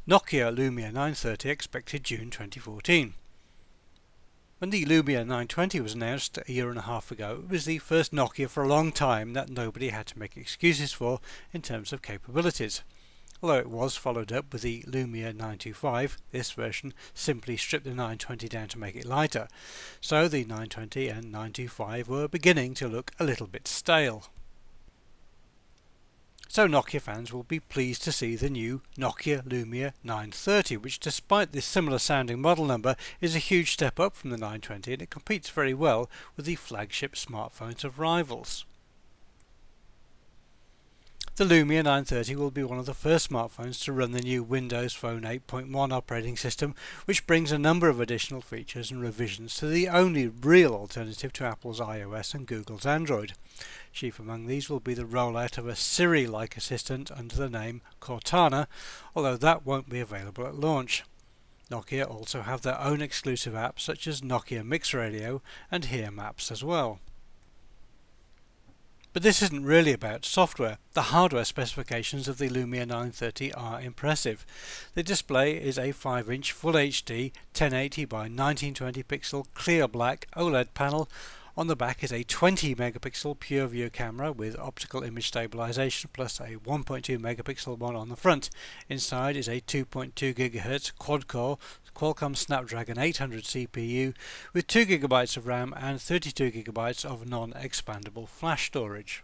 Nokia Lumia 930 expected June 2014. When the Lumia 920 was announced a year and a half ago, it was the first Nokia for a long time that nobody had to make excuses for in terms of capabilities. Although it was followed up with the Lumia 925, this version simply stripped the 920 down to make it lighter, so the 920 and 925 were beginning to look a little bit stale. So Nokia fans will be pleased to see the new Nokia Lumia 930, which despite this similar sounding model number is a huge step up from the 920, and it competes very well with the flagship smartphones of rivals. The Lumia 930 will be one of the first smartphones to run the new Windows Phone 8.1 operating system, which brings a number of additional features and revisions to the only real alternative to Apple's iOS and Google's Android. Chief among these will be the rollout of a Siri-like assistant under the name Cortana, although that won't be available at launch. Nokia also have their own exclusive apps such as Nokia Mix Radio and Hear Maps as well. But this isn't really about software. The hardware specifications of the Lumia 930 are impressive. The display is a 5-inch Full HD 1080 by 1920 pixel clear black OLED panel. On the back is a 20 megapixel pure view camera with optical image stabilization plus a 1.2 megapixel one on the front. Inside is a 2.2 GHz quad-core Qualcomm Snapdragon 800 CPU with 2 GB of RAM and 32 GB of non-expandable flash storage.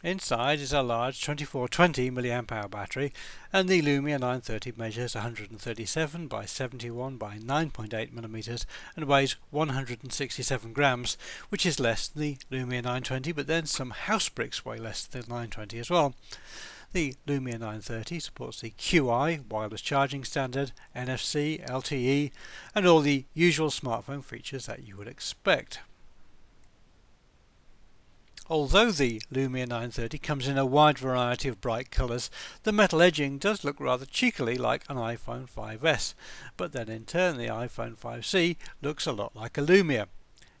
Inside is a large 2420 mAh battery, and the Lumia 930 measures 137 by 71 by 9.8 mm and weighs 167 grams, which is less than the Lumia 920, but then some house bricks weigh less than the 920 as well. The Lumia 930 supports the QI wireless charging standard, NFC, LTE, and all the usual smartphone features that you would expect. Although the Lumia 930 comes in a wide variety of bright colours, the metal edging does look rather cheekily like an iPhone 5S, but then in turn the iPhone 5C looks a lot like a Lumia.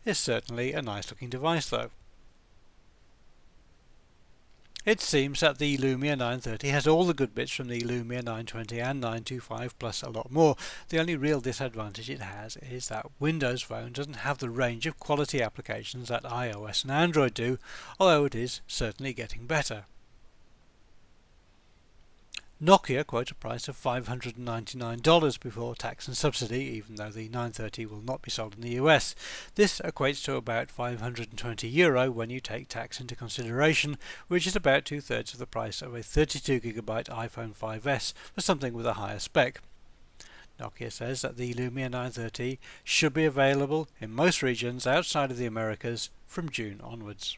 It's certainly a nice looking device though. It seems that the Lumia 930 has all the good bits from the Lumia 920 and 925 plus a lot more. The only real disadvantage it has is that Windows Phone doesn't have the range of quality applications that iOS and Android do, although it is certainly getting better. Nokia quote a price of $599 before tax and subsidy, even though the 930 will not be sold in the US. This equates to about €520 when you take tax into consideration, which is about 2/3 of the price of a 32GB iPhone 5S for something with a higher spec. Nokia says that the Lumia 930 should be available in most regions outside of the Americas from June onwards.